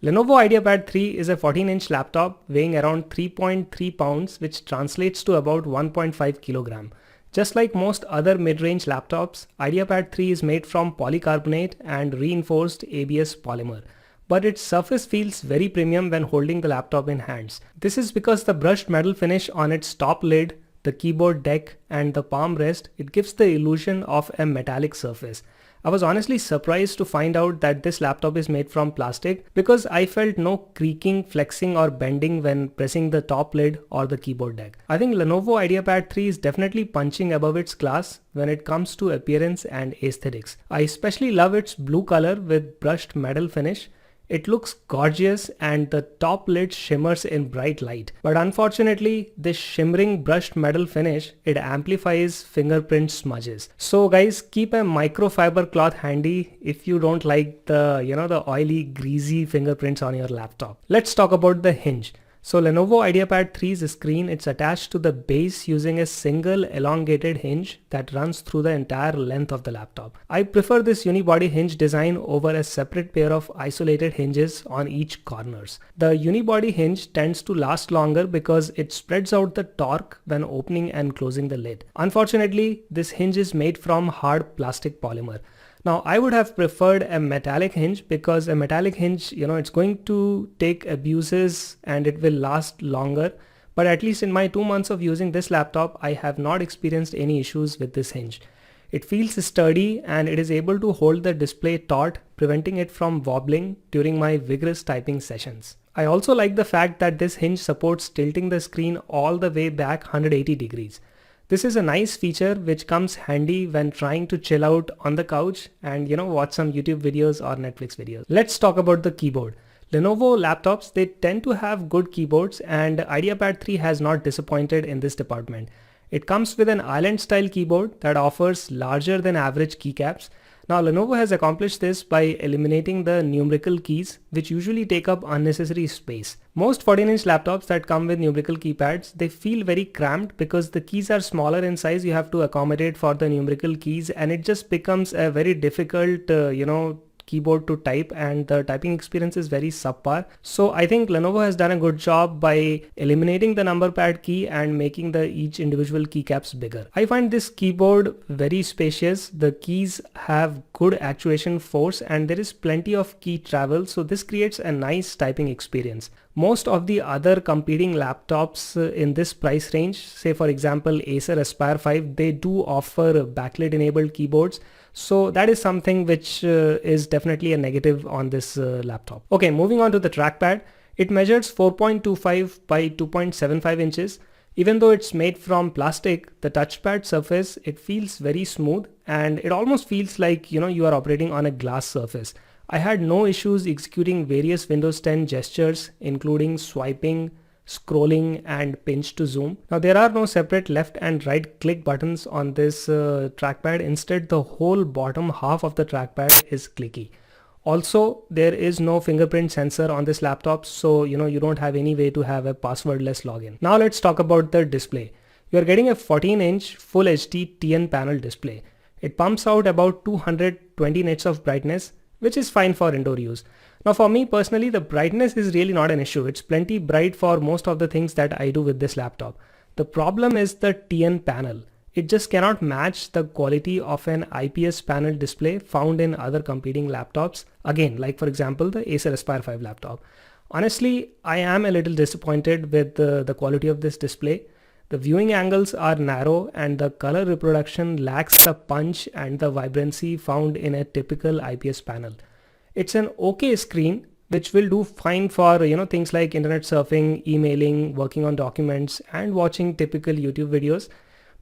Lenovo IdeaPad 3 is a 14-inch laptop weighing around 3.3 pounds, which translates to about 1.5 kilogram. Just like most other mid-range laptops, IdeaPad 3 is made from polycarbonate and reinforced ABS polymer. But its surface feels very premium when holding the laptop in hands. This is because the brushed metal finish on its top lid, the keyboard deck and the palm rest, it gives the illusion of a metallic surface. I was honestly surprised to find out that this laptop is made from plastic because I felt no creaking, flexing or bending when pressing the top lid or the keyboard deck. I think Lenovo IdeaPad 3 is definitely punching above its class when it comes to appearance and aesthetics. I especially love its blue color with brushed metal finish. It looks gorgeous and the top lid shimmers in bright light. But unfortunately, this shimmering brushed metal finish, it amplifies fingerprint smudges. So guys, keep a microfiber cloth handy if you don't like the oily, greasy fingerprints on your laptop. Let's talk about the hinge. So Lenovo IdeaPad 3's screen, it's attached to the base using a single elongated hinge that runs through the entire length of the laptop. I prefer this unibody hinge design over a separate pair of isolated hinges on each corners. The unibody hinge tends to last longer because it spreads out the torque when opening and closing the lid. Unfortunately, this hinge is made from hard plastic polymer. Now I would have preferred a metallic hinge because a metallic hinge, it's going to take abuses and it will last longer. But at least in my 2 months of using this laptop, I have not experienced any issues with this hinge. It feels sturdy and it is able to hold the display taut, preventing it from wobbling during my vigorous typing sessions. I also like the fact that this hinge supports tilting the screen all the way back 180 degrees. This is a nice feature which comes handy when trying to chill out on the couch and watch some YouTube videos or Netflix videos. Let's talk about the keyboard. Lenovo laptops, they tend to have good keyboards and IdeaPad 3 has not disappointed in this department. It comes with an island style keyboard that offers larger than average keycaps. Now Lenovo has accomplished this by eliminating the numerical keys which usually take up unnecessary space. Most 14-inch laptops that come with numerical keypads, they feel very cramped because the keys are smaller in size. You have to accommodate for the numerical keys and it just becomes a very difficult, keyboard to type and the typing experience is very subpar. So I think Lenovo has done a good job by eliminating the number pad key and making each individual keycaps bigger. I find this keyboard very spacious. The keys have good actuation force and there is plenty of key travel. So this creates a nice typing experience. Most of the other competing laptops in this price range, say for example Acer Aspire 5, they do offer backlit enabled keyboards. So that is something which is definitely a negative on this laptop. Okay, moving on to the trackpad. It measures 4.25 by 2.75 inches. Even though it's made from plastic, the touchpad surface, it feels very smooth and it almost feels like you are operating on a glass surface. I had no issues executing various Windows 10 gestures including swiping, scrolling and pinch to zoom. Now there are no separate left and right click buttons on this trackpad. Instead, the whole bottom half of the trackpad is clicky. Also, there is no fingerprint sensor on this laptop, so you don't have any way to have a passwordless login. Now let's talk about the display. You are getting a 14-inch Full HD TN panel display. It pumps out about 220 nits of brightness, which is fine for indoor use. Now for me personally, the brightness is really not an issue. It's plenty bright for most of the things that I do with this laptop. The problem is the TN panel. It just cannot match the quality of an IPS panel display found in other competing laptops. Again, like for example, the Acer Aspire 5 laptop. Honestly, I am a little disappointed with the quality of this display. The viewing angles are narrow and the color reproduction lacks the punch and the vibrancy found in a typical IPS panel. It's an okay screen which will do fine for things like internet surfing, emailing, working on documents and watching typical YouTube videos.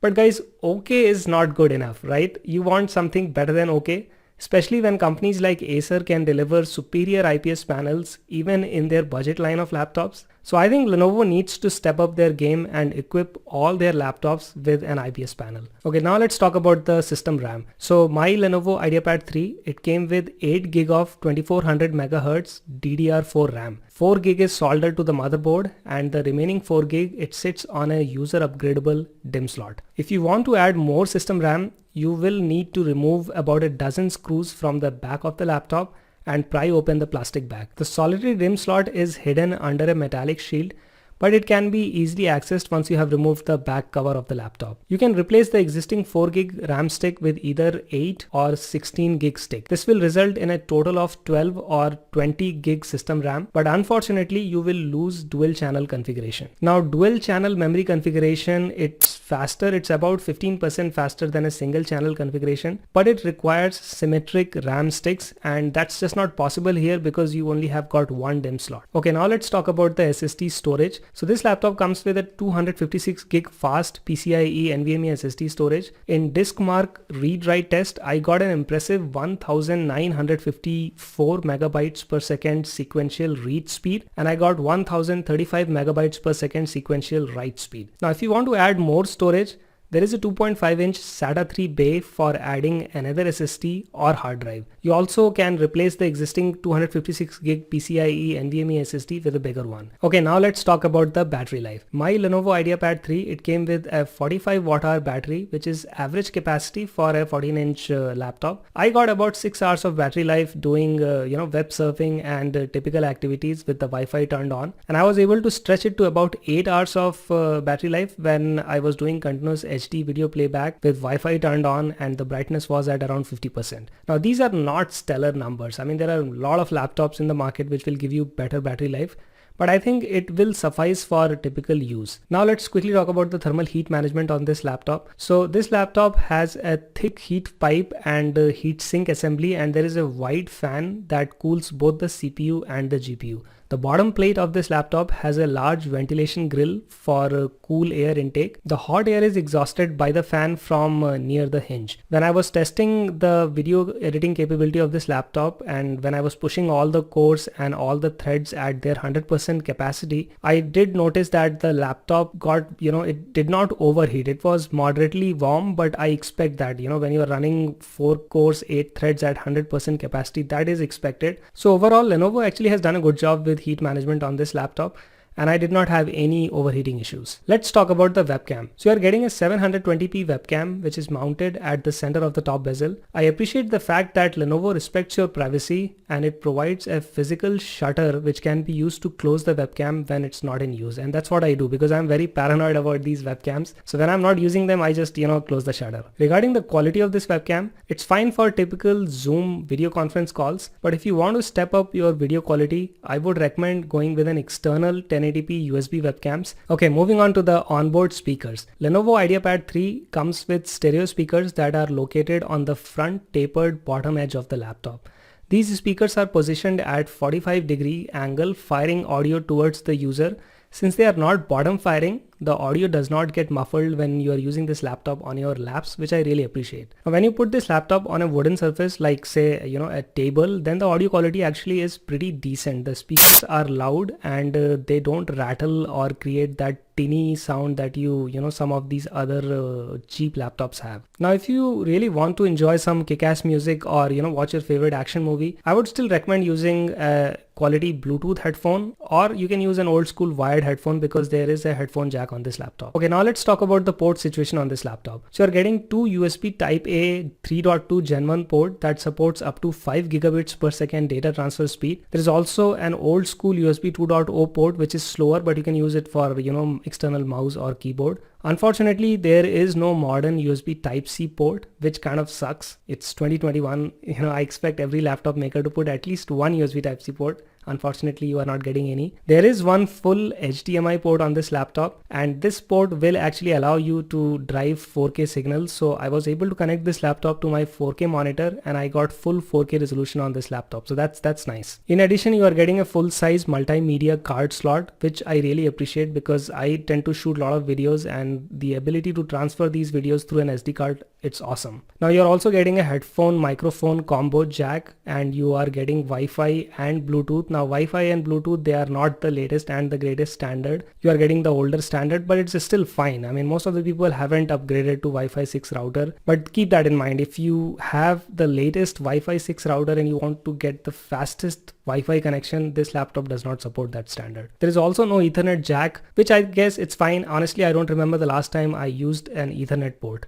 But guys, okay is not good enough, right? You want something better than okay, especially when companies like Acer can deliver superior IPS panels even in their budget line of laptops. So I think Lenovo needs to step up their game and equip all their laptops with an IPS panel. Okay, now let's talk about the system RAM. So my Lenovo IdeaPad 3, it came with 8 GB of 2400 MHz DDR4 RAM. 4 GB is soldered to the motherboard and the remaining 4 GB, it sits on a user upgradable DIMM slot. If you want to add more system RAM, you will need to remove about a dozen screws from the back of the laptop and pry open the plastic bag. The solitary DIMM slot is hidden under a metallic shield, but it can be easily accessed once you have removed the back cover of the laptop. You can replace the existing 4GB RAM stick with either 8 or 16GB stick. This will result in a total of 12 or 20GB system RAM, but unfortunately you will lose dual channel configuration. Now dual channel memory configuration, it's faster, it's about 15% faster than a single channel configuration, but it requires symmetric RAM sticks, and that's just not possible here because you only have got one DIMM slot. Okay, now let's talk about the SSD storage. So this laptop comes with a 256GB fast PCIe NVMe SSD storage. In DiskMark read-write test, I got an impressive 1954 megabytes per second sequential read speed, and I got 1035 megabytes per second sequential write speed. Now if you want to add more storage, there is a 2.5-inch SATA 3 bay for adding another SSD or hard drive. You also can replace the existing 256GB PCIe NVMe SSD with a bigger one. Okay, now let's talk about the battery life. My Lenovo IdeaPad 3, it came with a 45 watt-hour battery, which is average capacity for a 14-inch laptop. I got about 6 hours of battery life doing web surfing and typical activities with the Wi-Fi turned on, and I was able to stretch it to about 8 hours of battery life when I was doing continuous HD video playback with Wi-Fi turned on and the brightness was at around 50%. Now these are not stellar numbers. I mean, there are a lot of laptops in the market which will give you better battery life, but I think it will suffice for typical use. Now let's quickly talk about the thermal heat management on this laptop. So this laptop has a thick heat pipe and heat sink assembly, and there is a wide fan that cools both the CPU and the GPU. The bottom plate of this laptop has a large ventilation grill for cool air intake. The hot air is exhausted by the fan from near the hinge. When I was testing the video editing capability of this laptop, and when I was pushing all the cores and all the threads at their 100% capacity, I did notice that the laptop got, it did not overheat. It was moderately warm, but I expect that, when you are running 4 cores, 8 threads at 100% capacity, that is expected. So overall, Lenovo actually has done a good job with heat management on this laptop, and I did not have any overheating issues. Let's talk about the webcam. So you are getting a 720p webcam which is mounted at the center of the top bezel. I appreciate the fact that Lenovo respects your privacy and it provides a physical shutter which can be used to close the webcam when it's not in use, and that's what I do because I'm very paranoid about these webcams. So when I'm not using them, I just close the shutter. Regarding the quality of this webcam, it's fine for typical Zoom video conference calls, but if you want to step up your video quality, I would recommend going with an external 1080p USB webcams. Okay, moving on to the onboard speakers. Lenovo IdeaPad 3 comes with stereo speakers that are located on the front tapered bottom edge of the laptop. These speakers are positioned at 45-degree angle, firing audio towards the user. Since they are not bottom firing, the audio does not get muffled when you are using this laptop on your laps, which I really appreciate. Now, when you put this laptop on a wooden surface like say a table, then the audio quality actually is pretty decent. The speakers are loud and they don't rattle or create that tinny sound that some of these other cheap laptops have. Now if you really want to enjoy some kick-ass music or watch your favorite action movie, I would still recommend using a quality Bluetooth headphone, or you can use an old school wired headphone because there is a headphone jack on this laptop. Okay, now let's talk about the port situation on this laptop. So you're getting 2 USB Type A 3.2 Gen 1 port that supports up to 5 gigabits per second data transfer speed. There is also an old school USB 2.0 port which is slower, but you can use it for external mouse or keyboard. Unfortunately, there is no modern USB Type-C port, which kind of sucks. It's 2021. I expect every laptop maker to put at least one USB Type-C port. Unfortunately, you are not getting any. There is one full HDMI port on this laptop, and this port will actually allow you to drive 4K signals. So I was able to connect this laptop to my 4K monitor and I got full 4K resolution on this laptop. So that's nice. In addition, you are getting a full-size multimedia card slot, which I really appreciate because I tend to shoot a lot of videos, and the ability to transfer these videos through an SD card, it's awesome. Now you're also getting a headphone microphone combo jack, and you are getting Wi-Fi and Bluetooth. Now Wi-Fi and Bluetooth, they are not the latest and the greatest standard. You are getting the older standard, but it's still fine. I mean, most of the people haven't upgraded to Wi-Fi 6 router, but keep that in mind. If you have the latest Wi-Fi 6 router and you want to get the fastest Wi-Fi connection, this laptop does not support that standard. There is also no Ethernet jack, which I guess it's fine. Honestly, I don't remember the last time I used an Ethernet port.